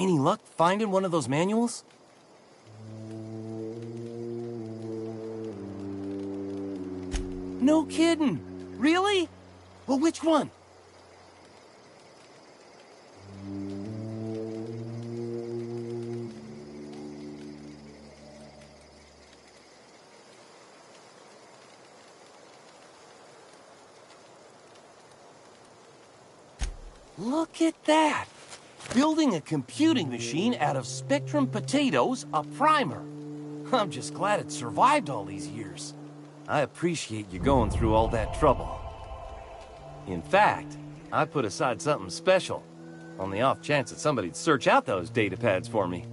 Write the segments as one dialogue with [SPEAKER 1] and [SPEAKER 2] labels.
[SPEAKER 1] Any luck finding one of those manuals? No kidding. Really? Well, which one? Look at that! Building a computing machine out of Spectrum potatoes, a primer. I'm just glad it survived all these years. I appreciate you going through all that trouble. In fact, I put aside something special, on the off chance that somebody'd search out those data pads for me.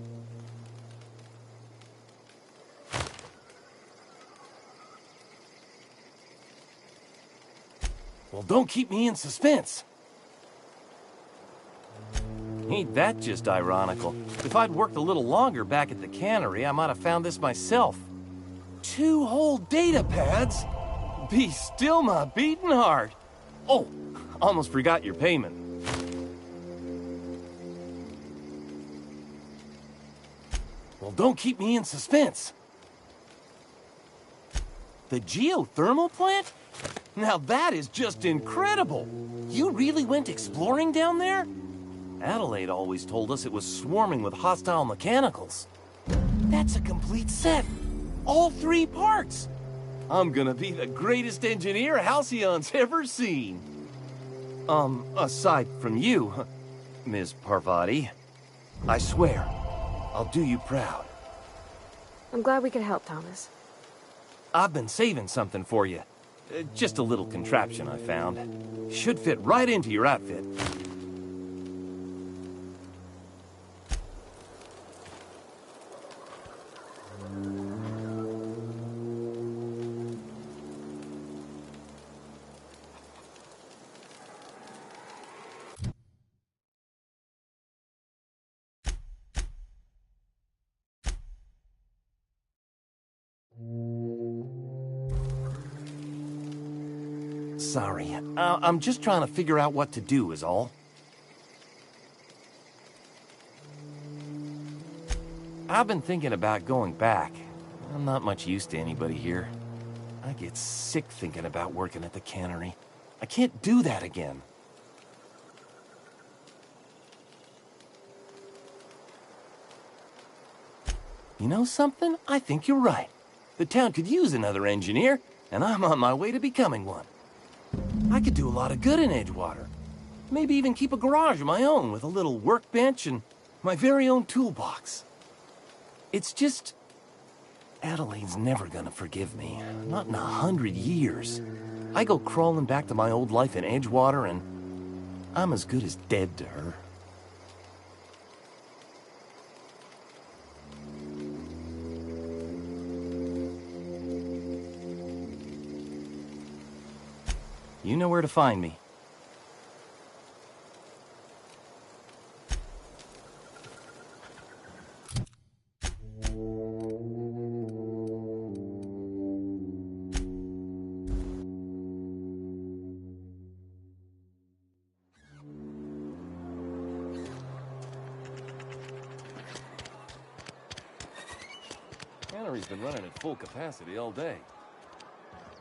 [SPEAKER 1] Well, don't keep me in suspense. Ain't that just ironical? If I'd worked a little longer back at the cannery, I might have found this myself. 2 whole data pads? Be still my beating heart. Oh, almost forgot your payment. Well, don't keep me in suspense. The geothermal plant? Now that is just incredible. You really went exploring down there? Adelaide always told us it was swarming with hostile mechanicals. That's a complete set. All 3 parts. I'm gonna be the greatest engineer Halcyon's ever seen. Aside from you, Ms. Parvati, I swear, I'll do you proud.
[SPEAKER 2] I'm glad we could help, Thomas.
[SPEAKER 1] I've been saving something for you. Just a little contraption I found. Should fit right into your outfit. Sorry, I'm just trying to figure out what to do is all. I've been thinking about going back. I'm not much use to anybody here. I get sick thinking about working at the cannery. I can't do that again. You know something? I think you're right. The town could use another engineer, and I'm on my way to becoming one. I could do a lot of good in Edgewater. Maybe even keep a garage of my own with a little workbench and my very own toolbox. It's just... Adelaide's never gonna forgive me. Not in 100 years. I go crawling back to my old life in Edgewater and I'm as good as dead to her. You know where to find me. Cannery's been running at full capacity all day.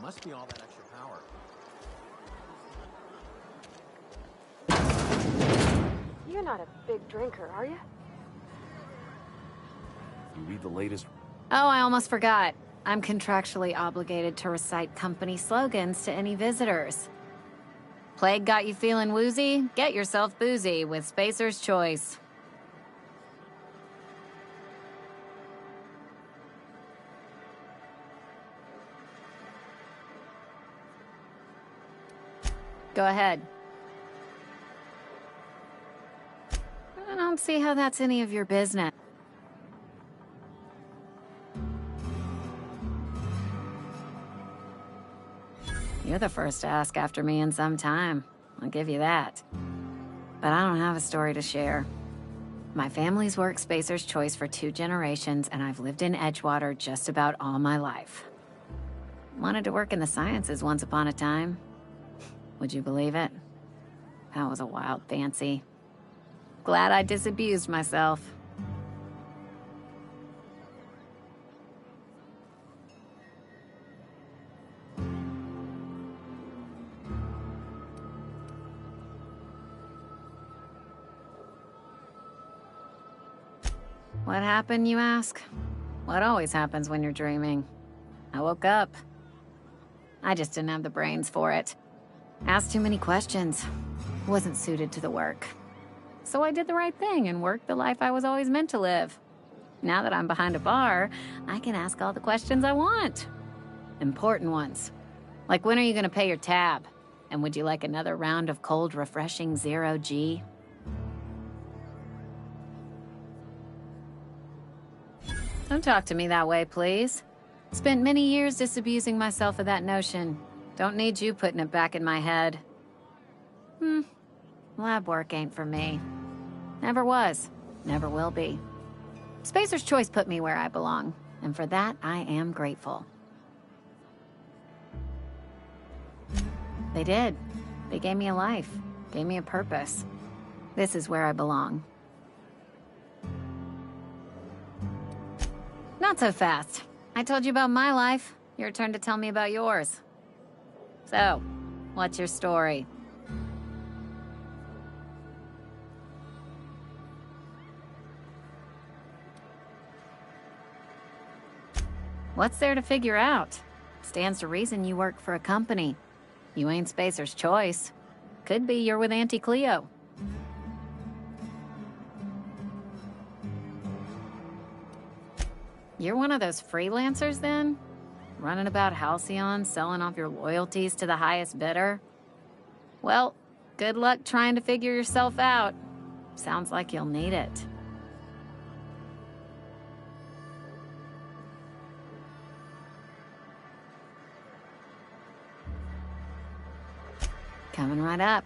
[SPEAKER 3] Must be all that extra power.
[SPEAKER 2] You're not a big drinker, are you?
[SPEAKER 1] You read the latest...
[SPEAKER 4] Oh, I almost forgot. I'm contractually obligated to recite company slogans to any visitors. Plague got you feeling woozy? Get yourself boozy with Spacer's Choice. Go ahead. I don't see how that's any of your business. You're the first to ask after me in some time. I'll give you that. But I don't have a story to share. My family's worked Spacer's Choice for 2 generations, and I've lived in Edgewater just about all my life. Wanted to work in the sciences once upon a time. Would you believe it? That was a wild fancy. Glad I disabused myself. What happened, you ask? What always happens when you're dreaming? I woke up. I just didn't have the brains for it. Asked too many questions. Wasn't suited to the work. So I did the right thing and worked the life I was always meant to live. Now that I'm behind a bar, I can ask all the questions I want. Important ones. Like, when are you gonna pay your tab? And would you like another round of cold, refreshing Zero-G? Don't talk to me that way, please. Spent many years disabusing myself of that notion. Don't need you putting it back in my head. Lab work ain't for me. Never was. Never will be. Spacer's Choice put me where I belong, and for that, I am grateful. They did. They gave me a life, gave me a purpose. This is where I belong. Not so fast. I told you about my life. Your turn to tell me about yours. So, what's your story? What's there to figure out? Stands to reason you work for a company. You ain't Spacer's Choice. Could be you're with Auntie Cleo. You're one of those freelancers, then? Running about Halcyon, selling off your loyalties to the highest bidder? Well, good luck trying to figure yourself out. Sounds like you'll need it. Coming right up.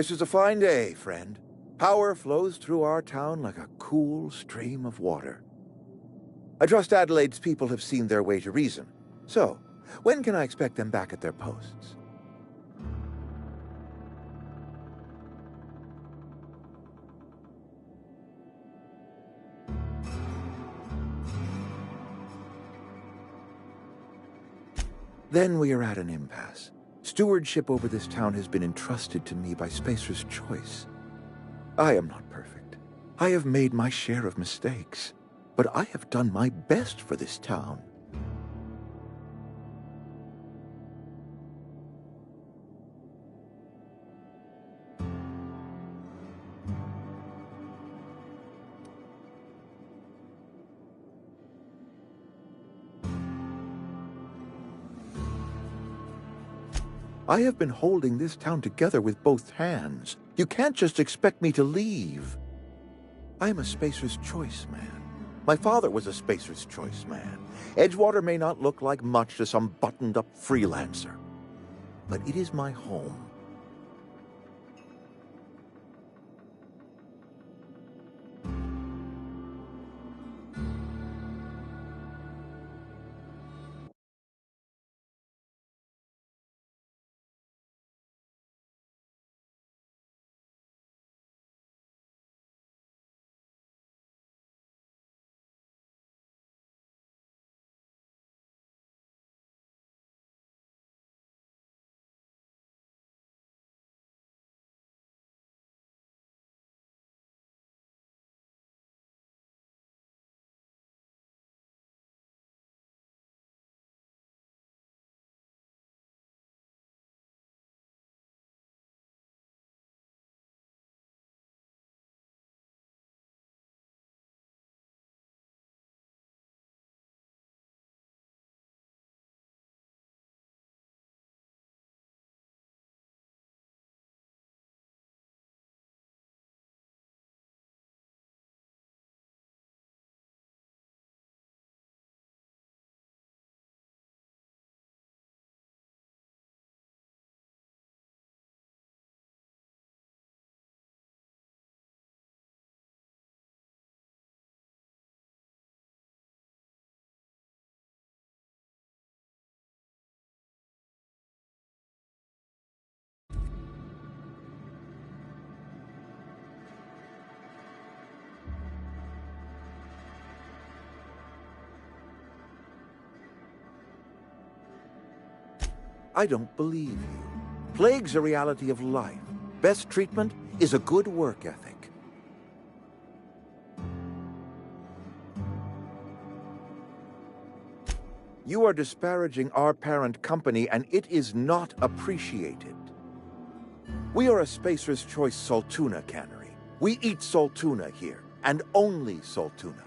[SPEAKER 5] This is a fine day, friend. Power flows through our town like a cool stream of water. I trust Adelaide's people have seen their way to reason. So, when can I expect them back at their posts? Then we are at an impasse. Stewardship over this town has been entrusted to me by Spacer's Choice. I am not perfect. I have made my share of mistakes, but I have done my best for this town. I have been holding this town together with both hands. You can't just expect me to leave. I am a Spacer's Choice man. My father was a Spacer's Choice man. Edgewater may not look like much to some buttoned-up freelancer, but it is my home. I don't believe you. Plague's a reality of life. Best treatment is a good work ethic. You are disparaging our parent company, and it is not appreciated. We are a Spacer's Choice Saltuna cannery. We eat Saltuna here, and only Saltuna.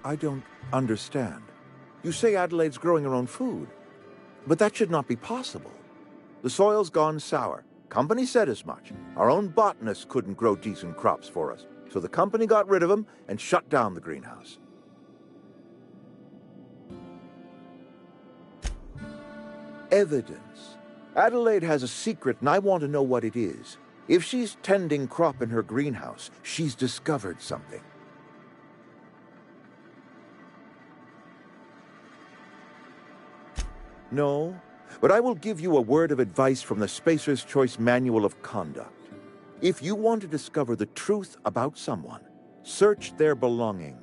[SPEAKER 5] I don't understand. You say Adelaide's growing her own food, but that should not be possible. The soil's gone sour. Company said as much. Our own botanist couldn't grow decent crops for us, so the company got rid of him and shut down the greenhouse. Evidence. Adelaide has a secret, and I want to know what it is. If she's tending crop in her greenhouse, she's discovered something. No, but I will give you a word of advice from the Spacer's Choice Manual of Conduct. If you want to discover the truth about someone, search their belongings.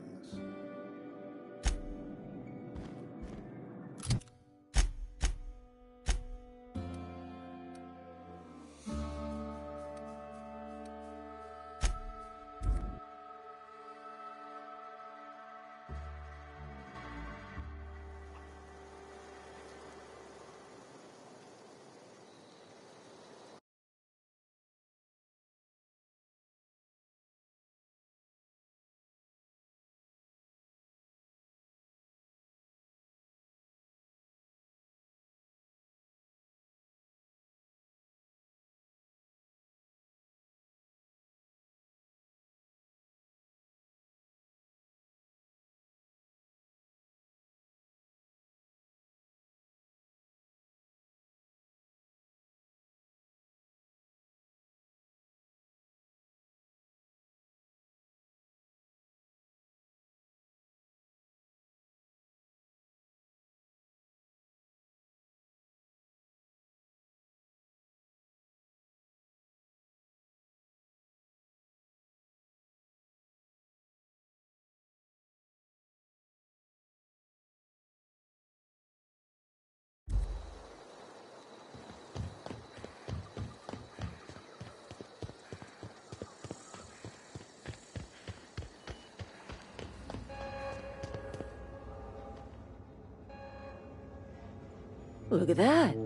[SPEAKER 6] Look at that.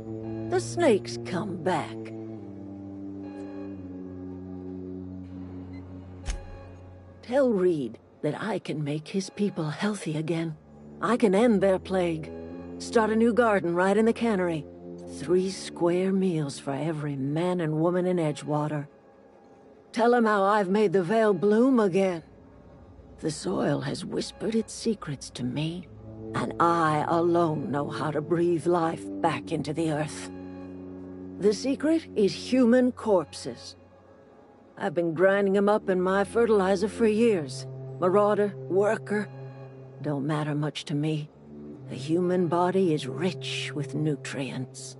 [SPEAKER 6] The snake's come back. Tell Reed that I can make his people healthy again. I can end their plague. Start a new garden right in the cannery. 3 square meals for every man and woman in Edgewater. Tell him how I've made the Vale bloom again. The soil has whispered its secrets to me, and I alone know how to breathe life back into the earth. The secret is human corpses. I've been grinding them up in my fertilizer for years. Marauder, worker, don't matter much to me. The human body is rich with nutrients.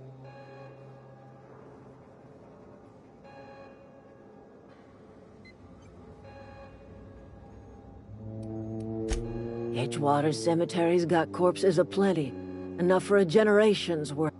[SPEAKER 6] Edgewater Cemetery's got corpses aplenty, enough for a generation's worth.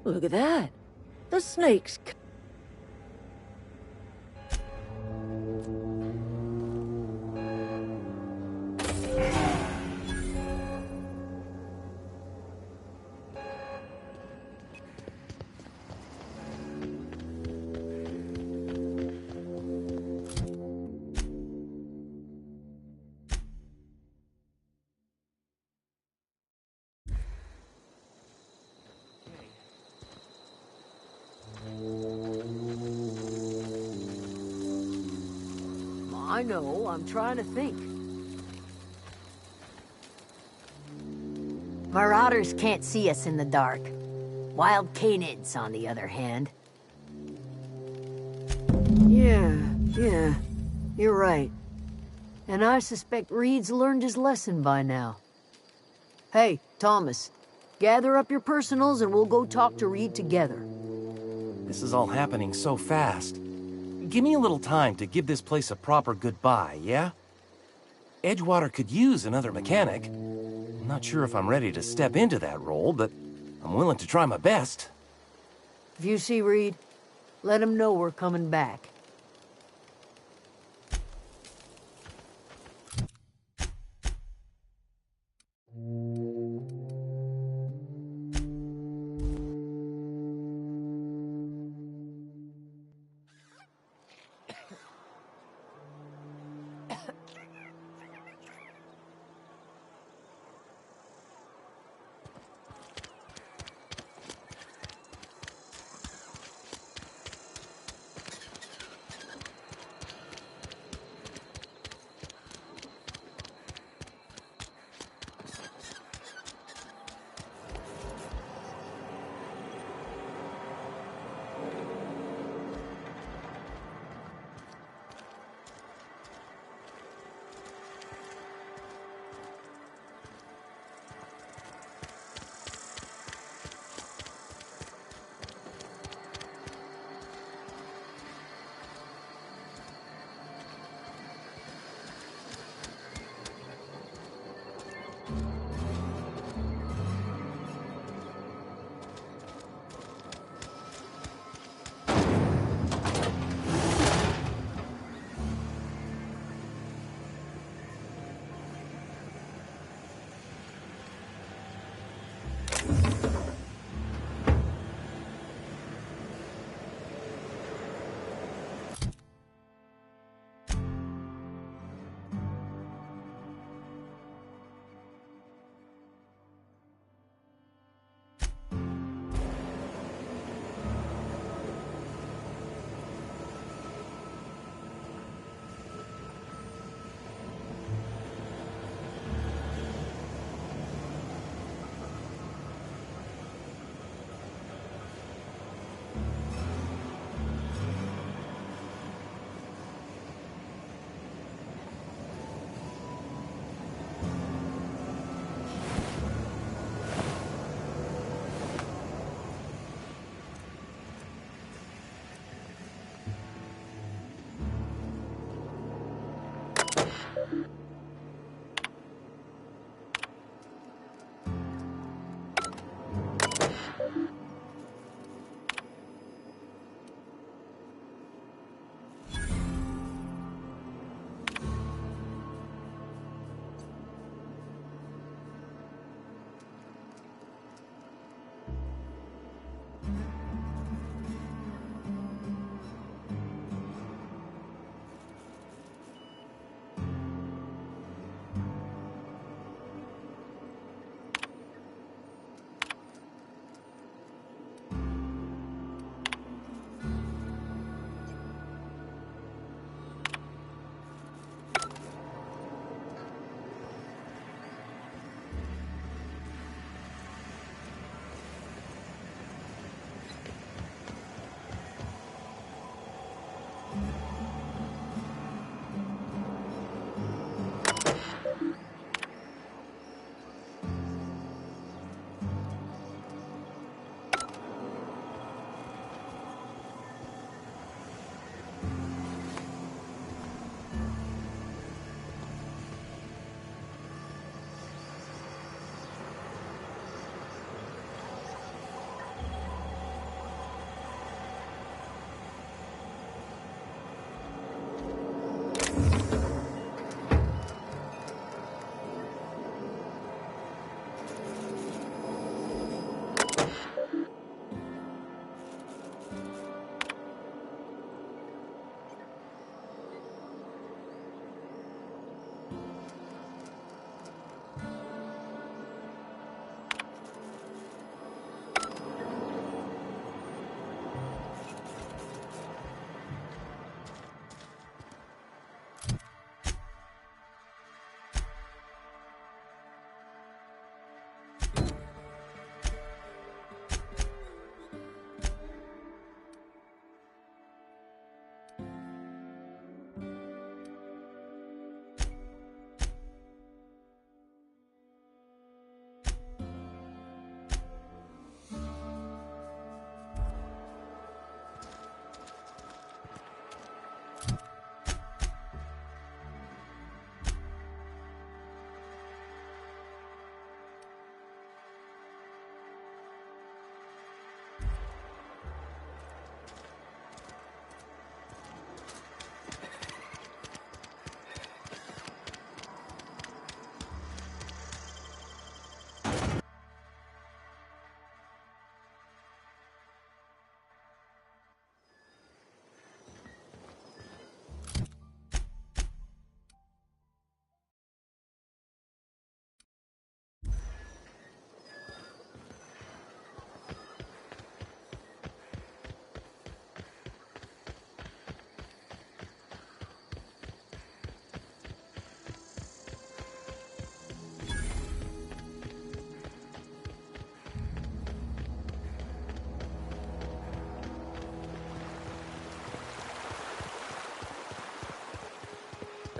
[SPEAKER 6] Look at that. The snake's... I know, I'm trying to think.
[SPEAKER 7] Marauders can't see us in the dark. Wild canids, on the other hand.
[SPEAKER 6] Yeah, you're right. And I suspect Reed's learned his lesson by now. Hey, Thomas, gather up your personals and we'll go talk to Reed together.
[SPEAKER 1] This is all happening so fast. Give me a little time to give this place a proper goodbye, yeah? Edgewater could use another mechanic. I'm not sure if I'm ready to step into that role, but I'm willing to try my best.
[SPEAKER 6] If you see Reed, let him know we're coming back.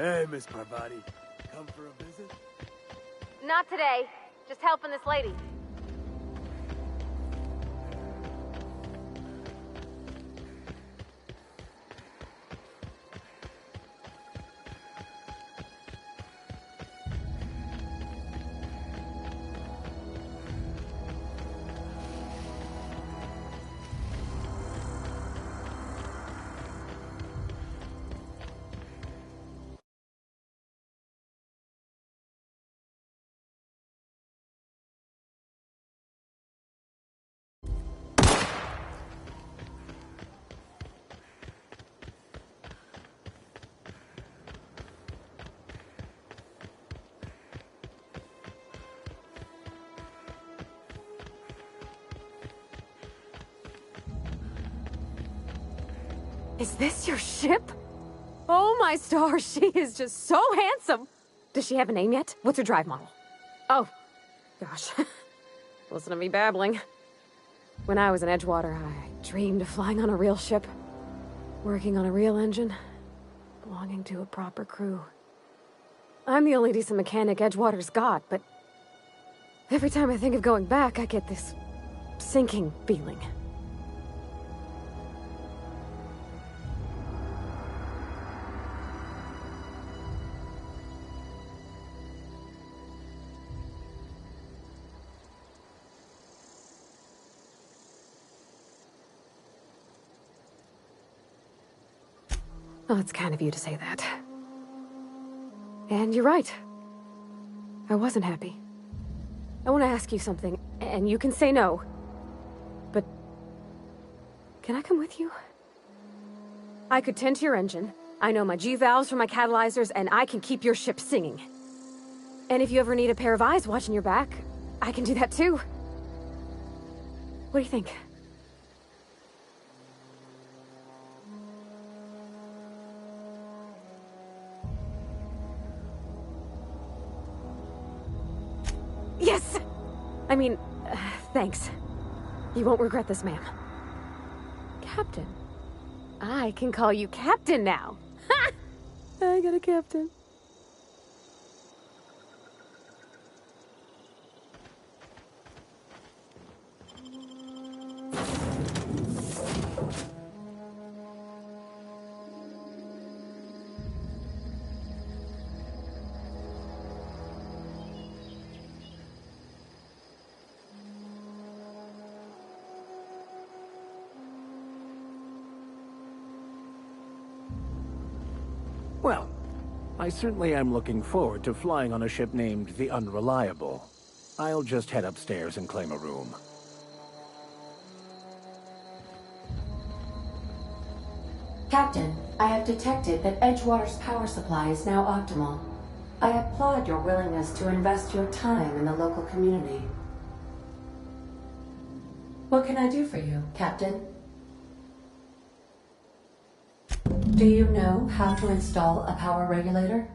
[SPEAKER 8] Hey, Miss Parvati. Come for a visit?
[SPEAKER 2] Not today. Just helping this lady. Is this your ship? Oh my stars, she is just so handsome. Does she have a name yet? What's her drive model? Oh, gosh. Listen to me babbling. When I was in Edgewater, I dreamed of flying on a real ship, working on a real engine, belonging to a proper crew. I'm the only decent mechanic Edgewater's got, but every time I think of going back, I get this sinking feeling. Well, it's kind of you to say that. And you're right. I wasn't happy. I want to ask you something, and you can say no. But... can I come with you? I could tend to your engine. I know my G-valves from my catalyzers, and I can keep your ship singing. And if you ever need a pair of eyes watching your back, I can do that too. What do you think? Yes! I mean, thanks. You won't regret this, ma'am. Captain. I can call you Captain now. Ha! I got a captain.
[SPEAKER 9] Well, I certainly am looking forward to flying on a ship named the Unreliable. I'll just head upstairs and claim a room.
[SPEAKER 10] Captain, I have detected that Edgewater's power supply is now optimal. I applaud your willingness to invest your time in the local community. What can I do for you, Captain? Do you know how to install a power regulator?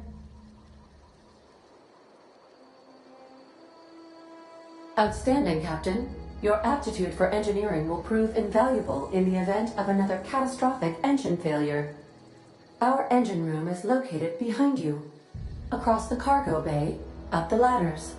[SPEAKER 10] Outstanding, Captain. Your aptitude for engineering will prove invaluable in the event of another catastrophic engine failure. Our engine room is located behind you, across the cargo bay, up the ladders.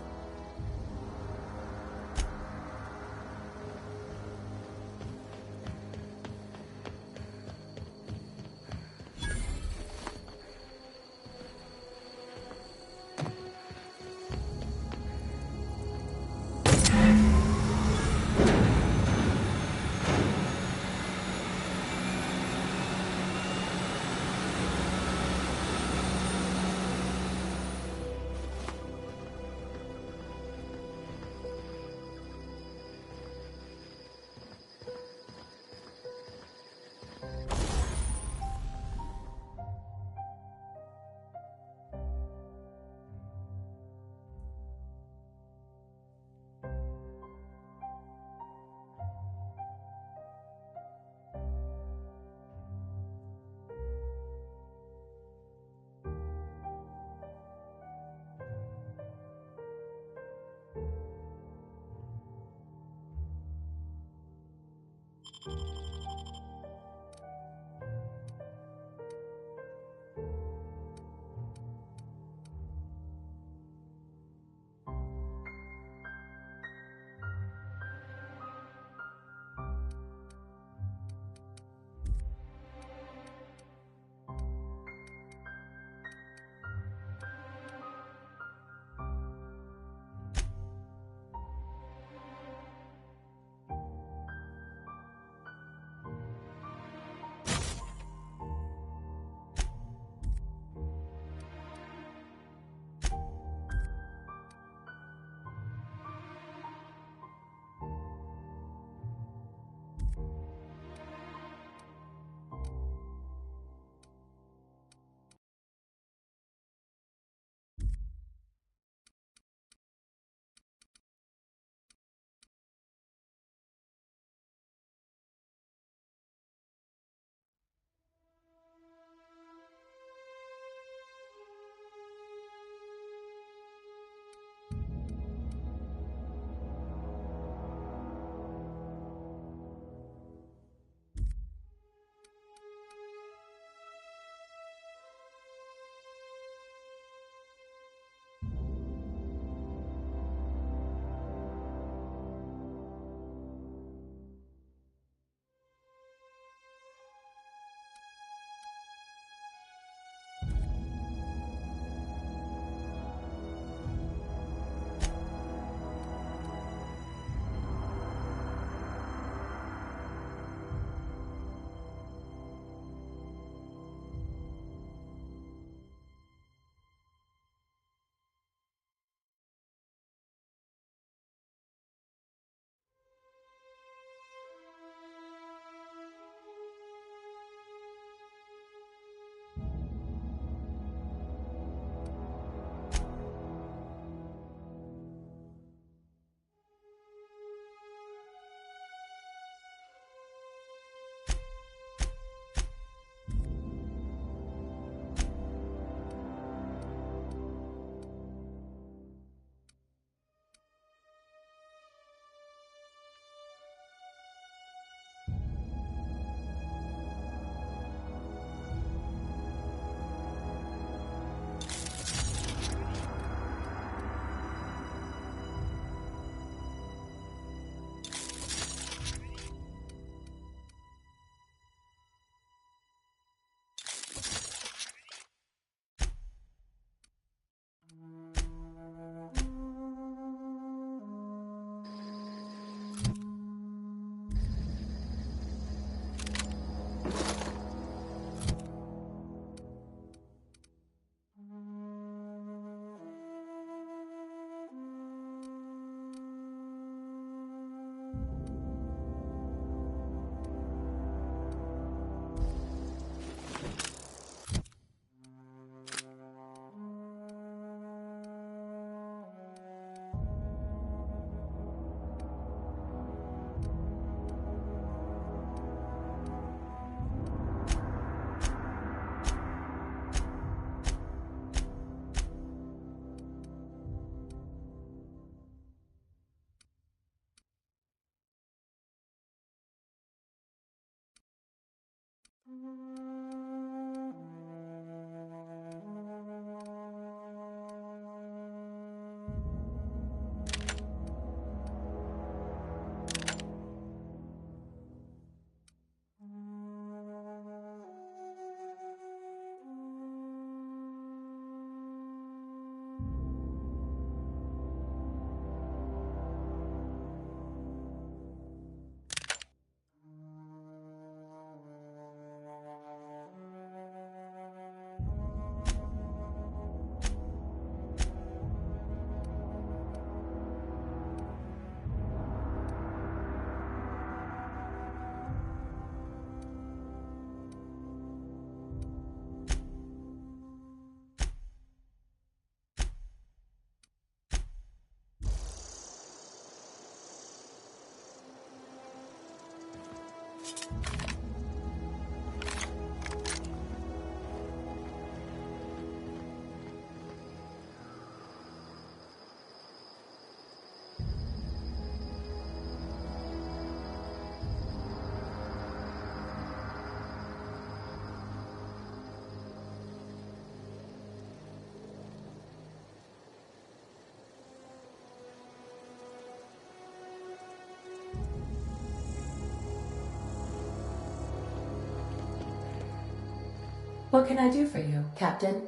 [SPEAKER 10] What can I do for you, Captain?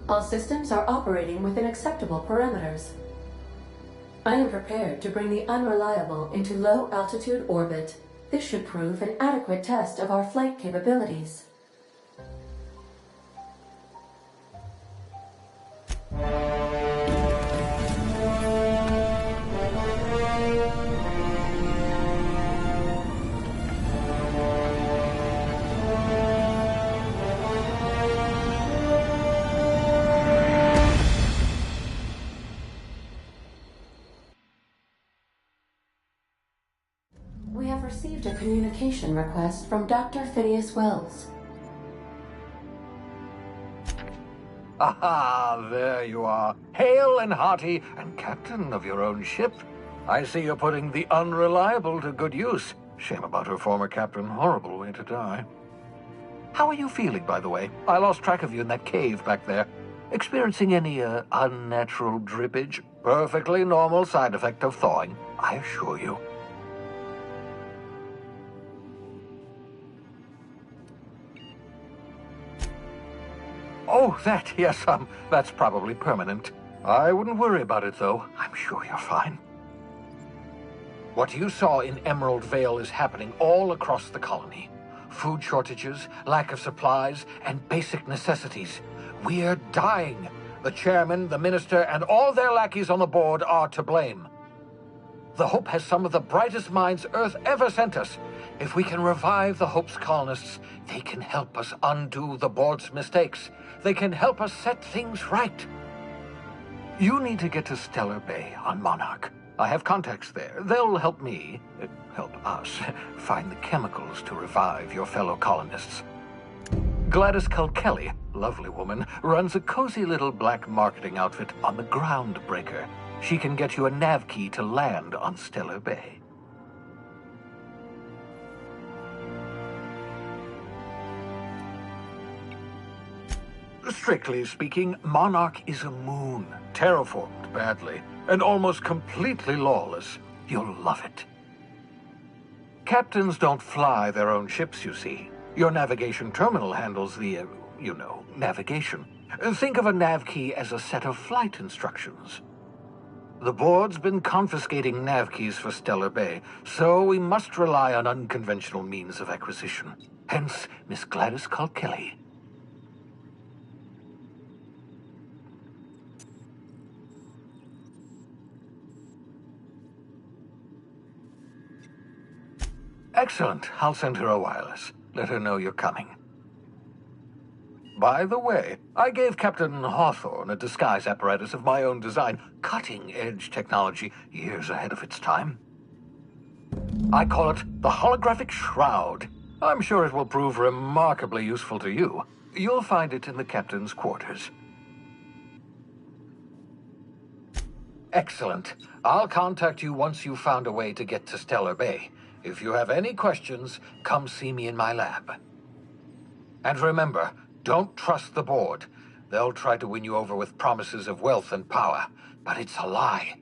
[SPEAKER 10] All systems are operating within acceptable parameters. I am prepared to bring the Unreliable into low-altitude orbit. This should prove an adequate test of our flight capabilities. We have received a communication request from Dr. Phineas Wells.
[SPEAKER 11] Aha, there you are. Hale and hearty, and captain of your own ship. I see you're putting the Unreliable to good use. Shame about her former captain. Horrible way to die. How are you feeling, by the way? I lost track of you in that cave back there. Experiencing any, unnatural drippage? Perfectly normal side effect of thawing, I assure you. Oh, that, yes, that's probably permanent. I wouldn't worry about it, though. I'm sure you're fine. What you saw in Emerald Vale is happening all across the colony. Food shortages, lack of supplies, and basic necessities. We're dying. The chairman, the minister, and all their lackeys on the board are to blame. The Hope has some of the brightest minds Earth ever sent us. If we can revive the Hope's colonists, they can help us undo the board's mistakes. They can help us set things right. You need to get to Stellar Bay on Monarch. I have contacts there. They'll help me, help us, find the chemicals to revive your fellow colonists. Gladys Kelly, lovely woman, runs a cozy little black marketing outfit on the Groundbreaker. She can get you a nav key to land on Stellar Bay. Strictly speaking, Monarch is a moon, terraformed badly, and almost completely lawless. You'll love it. Captains don't fly their own ships, you see. Your navigation terminal handles the, navigation. Think of a nav key as a set of flight instructions. The board's been confiscating nav keys for Stellar Bay, so we must rely on unconventional means of acquisition. Hence, Miss Gladys Kelly. Excellent. I'll send her a wireless. Let her know you're coming. By the way, I gave Captain Hawthorne a disguise apparatus of my own design, cutting-edge technology, years ahead of its time. I call it the Holographic Shroud. I'm sure it will prove remarkably useful to you. You'll find it in the captain's quarters. Excellent. I'll contact you once you've found a way to get to Stellar Bay. If you have any questions, come see me in my lab. And remember, don't trust the board. They'll try to win you over with promises of wealth and power, but it's a lie.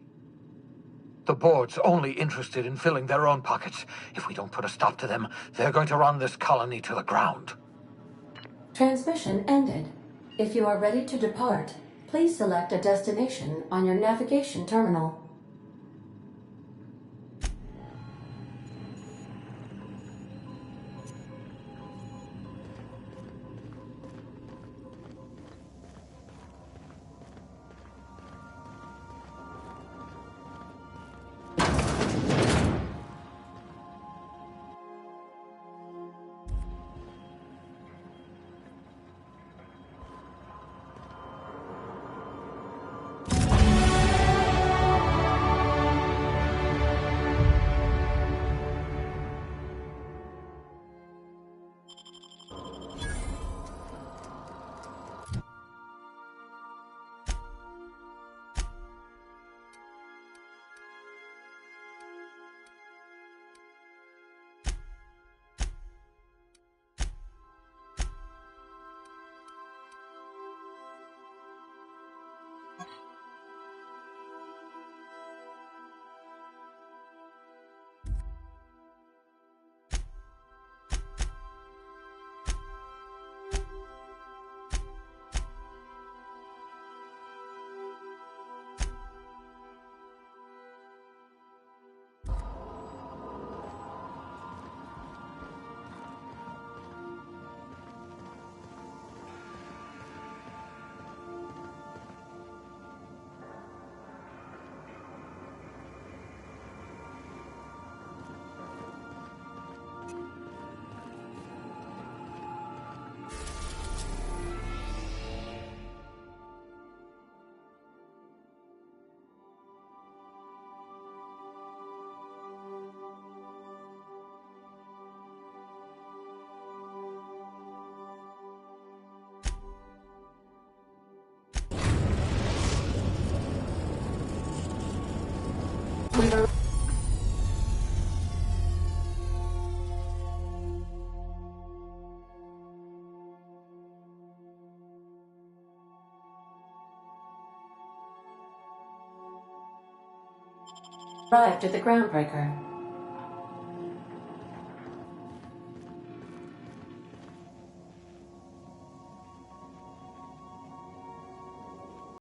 [SPEAKER 11] The board's only interested in filling their own pockets. If we don't put a stop to them, they're going to run this colony to the ground.
[SPEAKER 10] Transmission ended. If you are ready to depart, please select a destination on your navigation terminal. Arrived at the groundbreaker.